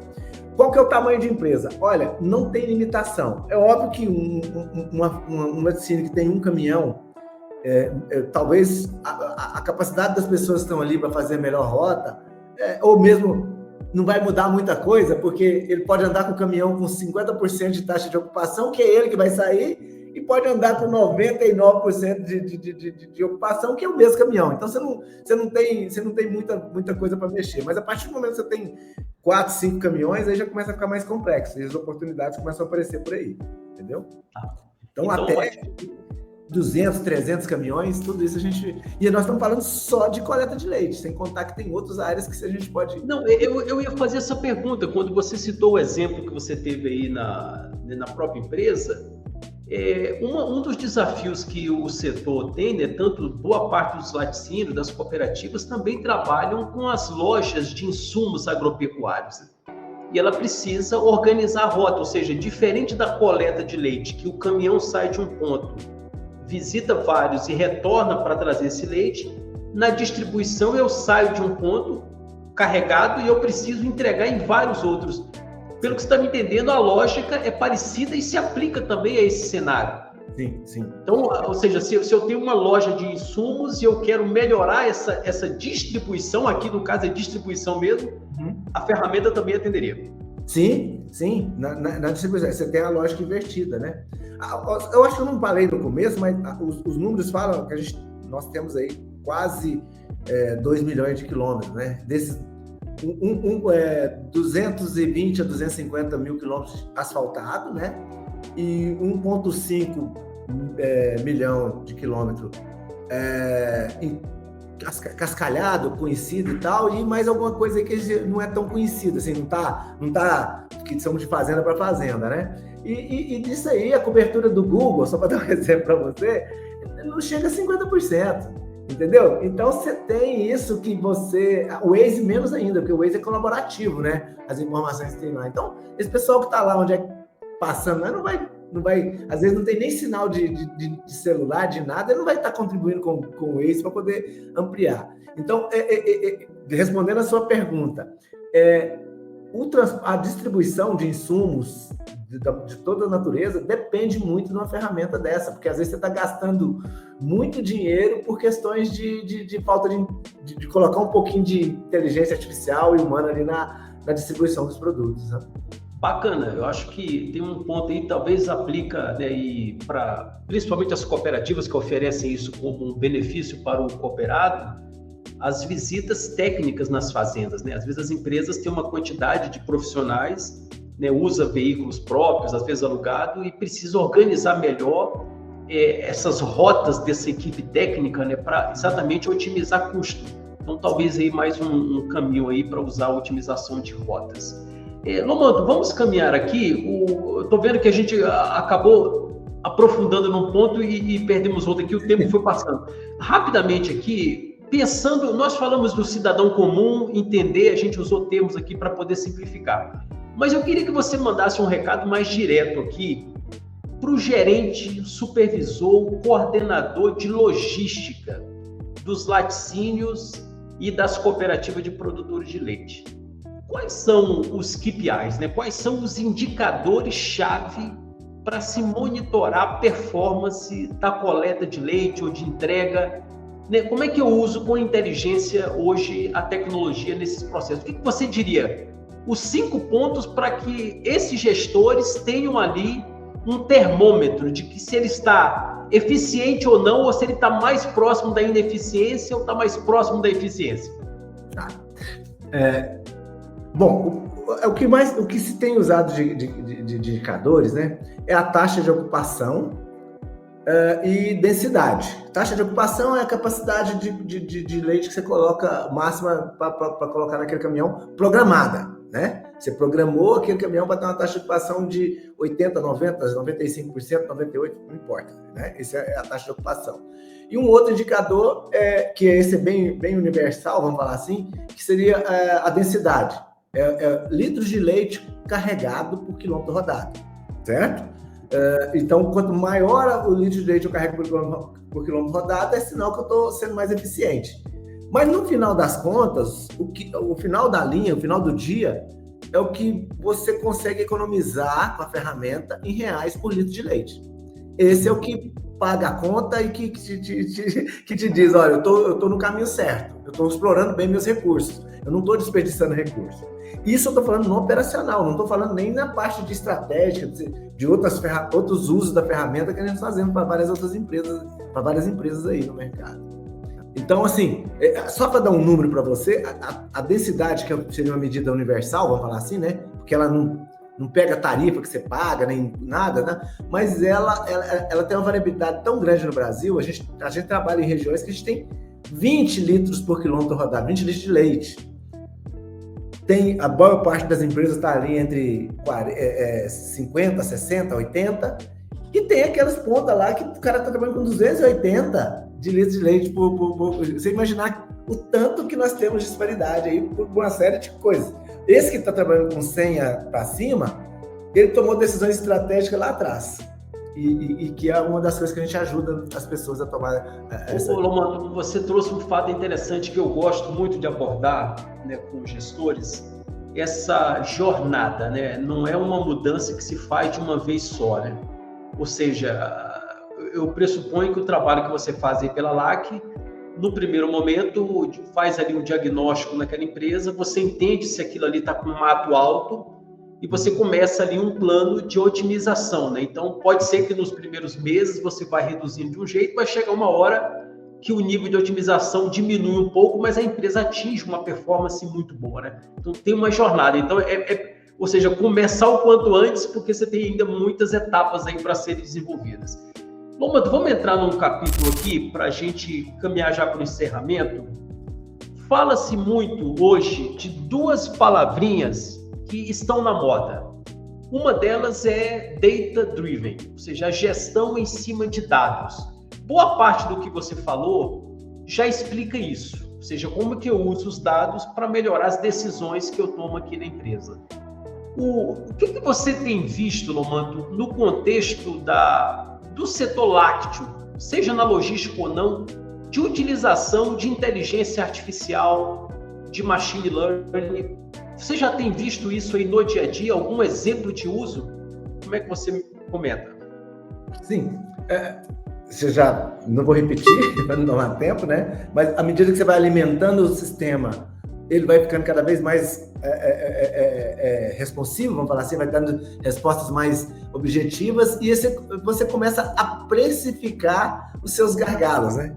Speaker 2: Qual que é o tamanho de empresa? Olha, não tem limitação. É óbvio que um laticínio que tem um caminhão, talvez a capacidade das pessoas que estão ali para fazer a melhor rota, ou mesmo não vai mudar muita coisa, porque ele pode andar com o caminhão com 50% de taxa de ocupação, que é ele que vai sair, e pode andar com 99% de ocupação, que é o mesmo caminhão. Então, você não tem muita coisa para mexer. Mas a partir do momento que você tem 4, 5 caminhões, aí já começa a ficar mais complexo, e as oportunidades começam a aparecer por aí, entendeu? Então até 200, 300 caminhões, tudo isso a gente... E nós estamos falando só de coleta de leite, sem contar que tem outras áreas que a gente pode...
Speaker 1: Não, eu ia fazer essa pergunta, quando você citou o exemplo que você teve aí na própria empresa, um dos desafios que o setor tem, né, tanto boa parte dos laticínios, das cooperativas, também trabalham com as lojas de insumos agropecuários. E ela precisa organizar a rota, ou seja, diferente da coleta de leite, que o caminhão sai de um ponto, visita vários e retorna para trazer esse leite, na distribuição eu saio de um ponto carregado e eu preciso entregar em vários outros. Pelo que você está me entendendo, a lógica é parecida e se aplica também a esse cenário.
Speaker 2: Sim, sim.
Speaker 1: Então, ou seja, se eu tenho uma loja de insumos e eu quero melhorar essa distribuição, aqui no caso é distribuição mesmo, a ferramenta também atenderia.
Speaker 2: Sim. Na distribuição, você tem a lógica invertida, né? Eu acho que eu não falei no começo, mas os números falam que nós temos aí quase 2 milhões de quilômetros, né? Desses 220 a 250 mil quilômetros asfaltados, né? E 1,5 milhão de quilômetros cascalhado, conhecido e tal, e mais alguma coisa aí que não é tão conhecida, assim, não tá que somos de fazenda para fazenda, né? E disso aí, a cobertura do Google, só para dar um exemplo para você, não chega a 50%, entendeu? Então, você tem isso que o Waze menos ainda, porque o Waze é colaborativo, né? As informações que tem lá. Então, esse pessoal que está lá onde passando, não vai, às vezes não tem nem sinal de celular, de nada, ele não vai estar contribuindo com o Waze para poder ampliar. Então, respondendo a sua pergunta, a distribuição de insumos de toda a natureza depende muito de uma ferramenta dessa, porque às vezes você está gastando muito dinheiro por questões de falta de colocar um pouquinho de inteligência artificial e humana ali na distribuição dos produtos, né?
Speaker 1: Bacana, eu acho que tem um ponto aí, talvez aplica, né, para principalmente as cooperativas que oferecem isso como um benefício para o cooperado, as visitas técnicas nas fazendas, né? Às vezes as empresas têm uma quantidade de profissionais, né, usa veículos próprios, às vezes alugado, e precisa organizar melhor essas rotas dessa equipe técnica, né, para exatamente otimizar custo. Então, talvez aí mais um caminho aí para usar a otimização de rotas. Lomando, vamos caminhar aqui. Estou vendo que a gente acabou aprofundando num ponto e perdemos outro aqui, o tempo foi passando. Rapidamente aqui, pensando, nós falamos do cidadão comum, entender, a gente usou termos aqui para poder simplificar. Mas eu queria que você mandasse um recado mais direto aqui para o gerente, supervisor, coordenador de logística dos laticínios e das cooperativas de produtores de leite. quais são os KPIs, né? Quais são os indicadores-chave para se monitorar a performance da coleta de leite ou de entrega, né? Como é que eu uso com inteligência hoje a tecnologia nesses processos? O que você diria? Os 5 pontos para que esses gestores tenham ali um termômetro de que se ele está eficiente ou não, ou se ele está mais próximo da ineficiência ou está mais próximo da eficiência.
Speaker 2: Tá. Bom, o que se tem usado de indicadores, né, é a taxa de ocupação e densidade. Taxa de ocupação é a capacidade de leite que você coloca, máxima para colocar naquele caminhão, programada, né? Você programou aquele caminhão para ter uma taxa de ocupação de 80%, 90%, 95%, 98%, não importa, né? Essa é a taxa de ocupação. E um outro indicador, que esse é bem universal, vamos falar assim, que seria a densidade. Litros de leite carregado por quilômetro rodado, certo? Então, quanto maior o litro de leite eu carrego por quilômetro rodado, é sinal que eu estou sendo mais eficiente. Mas no final das contas, o final da linha, o final do dia, é o que você consegue economizar com a ferramenta em reais por litro de leite. Esse é o que paga a conta e que te diz, olha, eu tô no caminho certo, eu estou explorando bem meus recursos, eu não estou desperdiçando recursos. Isso eu estou falando no operacional, não estou falando nem na parte de estratégia, de outros usos da ferramenta que a gente está fazendo para várias outras empresas, para várias empresas aí no mercado. Então, assim, só para dar um número para você, a densidade, que seria uma medida universal, vamos falar assim, né? Porque ela não pega a tarifa que você paga, nem nada, né? Mas ela tem uma variabilidade tão grande no Brasil, a gente trabalha em regiões que a gente tem 20 litros por quilômetro rodado, 20 litros de leite. A maior parte das empresas está ali entre 50, 60, 80, e tem aquelas pontas lá que o cara está trabalhando com 280 de litros de leite por você imaginar o tanto que nós temos de disparidade aí por uma série de coisas. Esse que está trabalhando com 100 para cima, ele tomou decisões estratégicas lá atrás. E que é uma das coisas que a gente ajuda as pessoas a tomar essa...
Speaker 1: Lomano, você trouxe um fato interessante que eu gosto muito de abordar, né, com os gestores, essa jornada, né? Não é uma mudança que se faz de uma vez só, né? Ou seja, eu pressuponho que o trabalho que você faz aí pela LAC, no primeiro momento, faz ali um diagnóstico naquela empresa, você entende se aquilo ali está com um mato alto, e você começa ali um plano de otimização, né? Então, pode ser que nos primeiros meses você vai reduzindo de um jeito, vai chegar uma hora que o nível de otimização diminui um pouco, mas a empresa atinge uma performance muito boa, né? Então, tem uma jornada. Então, ou seja, começar o quanto antes, porque você tem ainda muitas etapas aí para serem desenvolvidas. Lomano, vamos entrar num capítulo aqui para a gente caminhar já para o encerramento. Fala-se muito hoje de 2 palavrinhas que estão na moda. Uma delas é data-driven, ou seja, a gestão em cima de dados. Boa parte do que você falou já explica isso, ou seja, como que eu uso os dados para melhorar as decisões que eu tomo aqui na empresa. O que você tem visto, Lomano, no contexto do setor lácteo, seja na logística ou não, de utilização de inteligência artificial, de machine learning? Você já tem visto isso aí no dia a dia? Algum exemplo de uso? Como é que você me comenta?
Speaker 2: Sim. Você já, não vou repetir, para não dar tempo, né? Mas à medida que você vai alimentando o sistema, ele vai ficando cada vez mais responsivo, vamos falar assim, vai dando respostas mais objetivas e você começa a precificar os seus gargalos, né?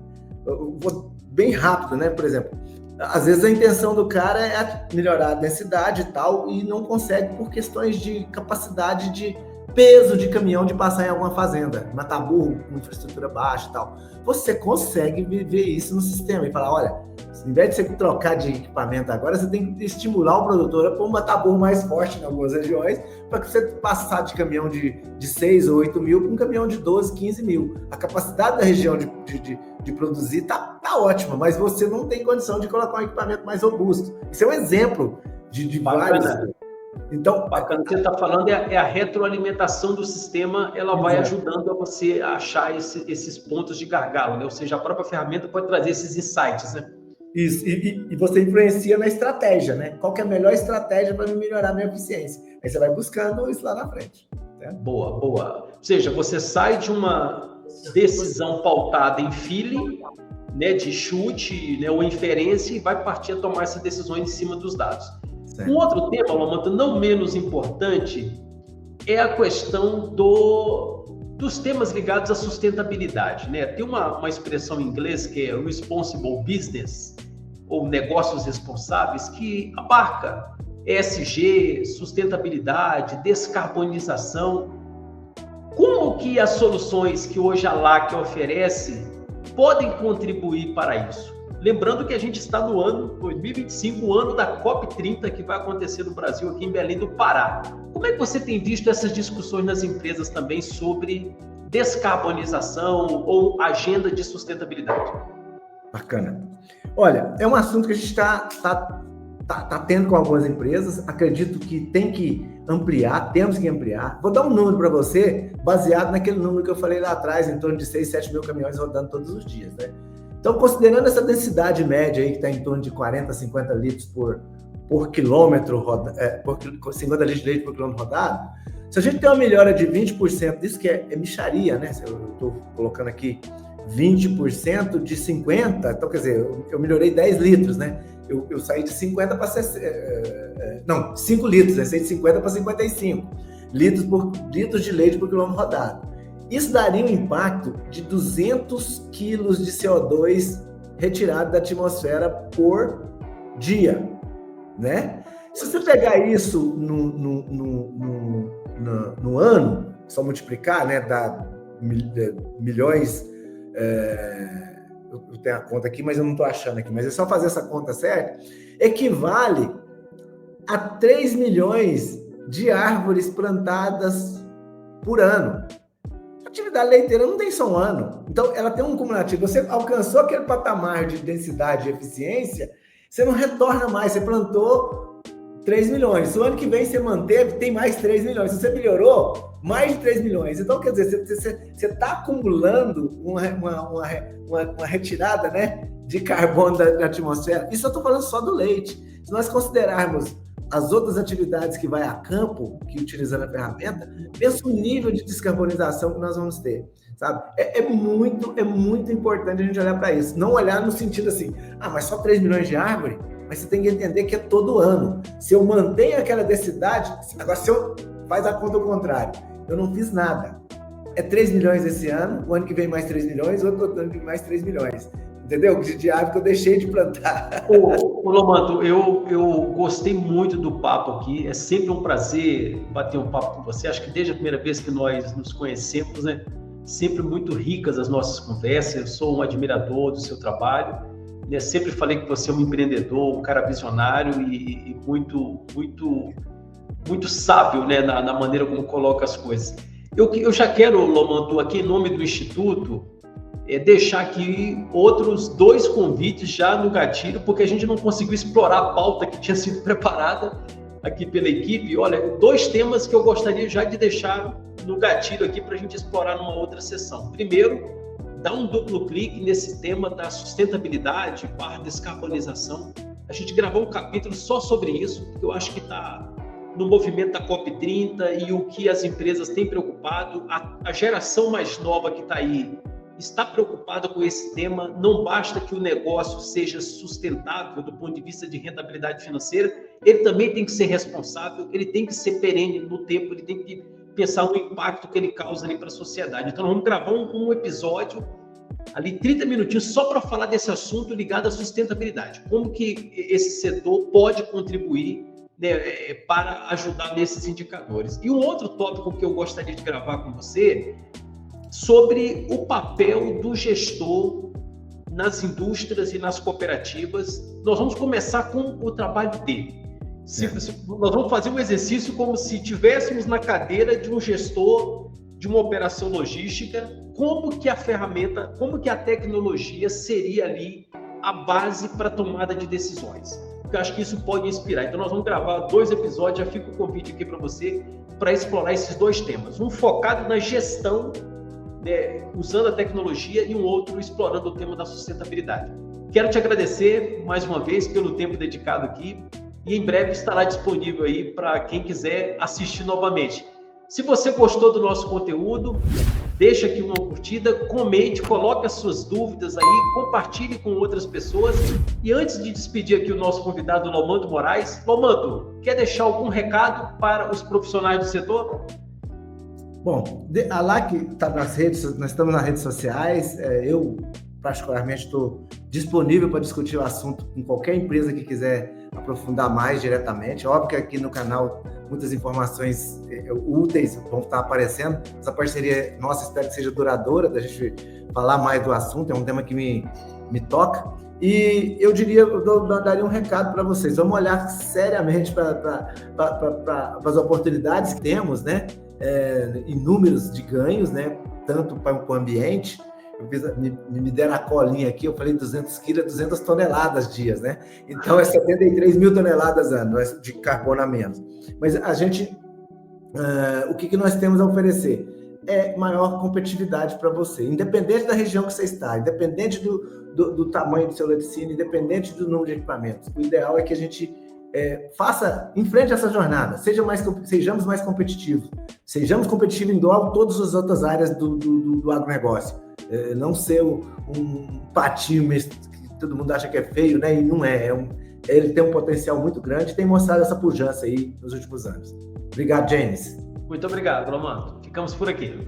Speaker 2: Bem rápido, né? Por exemplo, às vezes a intenção do cara é melhorar a densidade e tal, e não consegue por questões de capacidade de peso de caminhão de passar em alguma fazenda, matar burro com infraestrutura baixa e tal. Você consegue ver isso no sistema e falar, olha, ao invés de você trocar de equipamento agora, você tem que estimular o produtor a pôr um matar burro mais forte em algumas regiões, para que você passar de caminhão de 6 ou 8 mil para um caminhão de 12, 15 mil. A capacidade da região de produzir tá ótima, mas você não tem condição de colocar um equipamento mais robusto. Isso é um exemplo de vários... Então,
Speaker 1: bacana, o que você está falando é a retroalimentação do sistema, ela vai ajudando a você a achar esses pontos de gargalo, né? Ou seja, a própria ferramenta pode trazer esses insights, né?
Speaker 2: Isso, e você influencia na estratégia, né? Qual que é a melhor estratégia para melhorar a minha eficiência? Aí você vai buscando isso lá na frente. Né?
Speaker 1: Boa, boa. Ou seja, você sai de uma decisão pautada em feeling, né, de chute, né, ou inferência, e vai partir a tomar essas decisões em cima dos dados. Certo. Um outro tema, Lomanto, não menos importante, é a questão dos temas ligados à sustentabilidade, né? Tem uma expressão em inglês que é responsible business, ou negócios responsáveis, que abarca ESG, sustentabilidade, descarbonização. Como que as soluções que hoje a LAC oferece podem contribuir para isso? Lembrando que a gente está no ano 2025, o ano da COP30, que vai acontecer no Brasil, aqui em Belém do Pará. Como é que você tem visto essas discussões nas empresas também sobre descarbonização ou agenda de sustentabilidade?
Speaker 2: Bacana. Olha, é um assunto que a gente está tendo com algumas empresas. Acredito que tem que ampliar, temos que ampliar. Vou dar um número para você, baseado naquele número que eu falei lá atrás, em torno de 6, 7 mil caminhões rodando todos os dias, né? Então, considerando essa densidade média aí, que está em torno de 40, 50 litros por quilômetro, 50 litros de leite por quilômetro rodado, se a gente tem uma melhora de 20% disso, que é mixaria, né? Eu estou colocando aqui 20% de 50, então, quer dizer, eu melhorei 10 litros, né? Eu saí de 50 para 5 litros, né? Saí de 50 para 55 litros de leite por quilômetro rodado. Isso daria um impacto de 200 quilos de CO2 retirado da atmosfera por dia, né? Se você pegar isso no ano, só multiplicar, né? Dá milhões. Eu tenho a conta aqui, mas eu não estou achando aqui. Mas é só fazer essa conta certa. Equivale a 3 milhões de árvores plantadas por ano. A atividade leiteira não tem só um ano. Então, ela tem um cumulativo. Você alcançou aquele patamar de densidade e eficiência, você não retorna mais. Você plantou 3 milhões. Se o ano que vem você manteve, tem mais 3 milhões. Se você melhorou, mais de 3 milhões. Então, quer dizer, você está acumulando uma retirada, né, de carbono da atmosfera. Isso eu estou falando só do leite. Se nós considerarmos as outras atividades que vai a campo, que utilizando a ferramenta, pensa o nível de descarbonização que nós vamos ter, sabe? É muito importante a gente olhar para isso. Não olhar no sentido assim, mas só 3 milhões de árvore? Mas você tem que entender que é todo ano. Se eu mantenho aquela densidade, agora se eu faz a conta ao contrário, eu não fiz nada. É 3 milhões esse ano, o ano que vem mais 3 milhões, outro ano que vem mais 3 milhões. Entendeu? De árvore que eu deixei de plantar.
Speaker 1: Ô Lomanto, eu gostei muito do papo aqui. É sempre um prazer bater um papo com você. Acho que desde a primeira vez que nós nos conhecemos, né? Sempre muito ricas as nossas conversas. Eu sou um admirador do seu trabalho. Né? Sempre falei que você é um empreendedor, um cara visionário e muito sábio, né? na maneira como coloca as coisas. Eu já quero, Lomanto, aqui em nome do Instituto, deixar aqui outros 2 convites já no gatilho, porque a gente não conseguiu explorar a pauta que tinha sido preparada aqui pela equipe. Olha, 2 temas que eu gostaria já de deixar no gatilho aqui para a gente explorar numa outra sessão. Primeiro, dar um duplo clique nesse tema da sustentabilidade / descarbonização. A gente gravou um capítulo só sobre isso, porque eu acho que está no movimento da COP30 e o que as empresas têm preocupado. A geração mais nova que está aí está preocupada com esse tema. Não basta que o negócio seja sustentável do ponto de vista de rentabilidade financeira, ele também tem que ser responsável, ele tem que ser perene no tempo, ele tem que pensar no impacto que ele causa ali para a sociedade. Então, nós vamos gravar um episódio, ali 30 minutinhos, só para falar desse assunto ligado à sustentabilidade. Como que esse setor pode contribuir, né, para ajudar nesses indicadores. E um outro tópico que eu gostaria de gravar com você sobre o papel do gestor nas indústrias e nas cooperativas. Nós vamos começar com o trabalho dele. Nós vamos fazer um exercício como se estivéssemos na cadeira de um gestor de uma operação logística, como que a ferramenta, como que a tecnologia seria ali a base para a tomada de decisões. Porque eu acho que isso pode inspirar. Então nós vamos gravar 2 episódios, já fica o convite aqui para você, para explorar esses 2 temas. Um focado na gestão, né, usando a tecnologia, e um outro explorando o tema da sustentabilidade. Quero te agradecer mais uma vez pelo tempo dedicado aqui e em breve estará disponível aí para quem quiser assistir novamente. Se você gostou do nosso conteúdo, deixa aqui uma curtida, comente, coloque as suas dúvidas aí, compartilhe com outras pessoas. E antes de despedir aqui o nosso convidado, Lomando Moraes, Lomando, quer deixar algum recado para os profissionais do setor?
Speaker 2: Bom, a LAC está nas redes, nós estamos nas redes sociais, eu particularmente estou disponível para discutir o assunto com qualquer empresa que quiser aprofundar mais diretamente. Óbvio que aqui no canal muitas informações úteis vão estar aparecendo. Essa parceria nossa, espero que seja duradoura, da gente falar mais do assunto, é um tema que me toca. E eu diria, eu daria um recado para vocês, vamos olhar seriamente para as oportunidades que temos, né? Em números de ganhos, né? Tanto para o ambiente. Me deram a colinha aqui, eu falei 200 quilos, 200 toneladas dias, né? Então é 73 mil toneladas ano de carbono a menos. Mas a gente, o que nós temos a oferecer? É maior competitividade para você, independente da região que você está, independente do tamanho do seu laticínio, independente do número de equipamentos. O ideal é que a gente enfrente essa jornada, sejamos mais competitivos, sejamos competitivos em todas as outras áreas do agronegócio. Não ser um patinho mesmo, que todo mundo acha que é feio, né? E não é. Ele tem um potencial muito grande e tem mostrado essa pujança aí nos últimos anos. Obrigado, James.
Speaker 1: Muito obrigado, Lomando. Ficamos por aqui.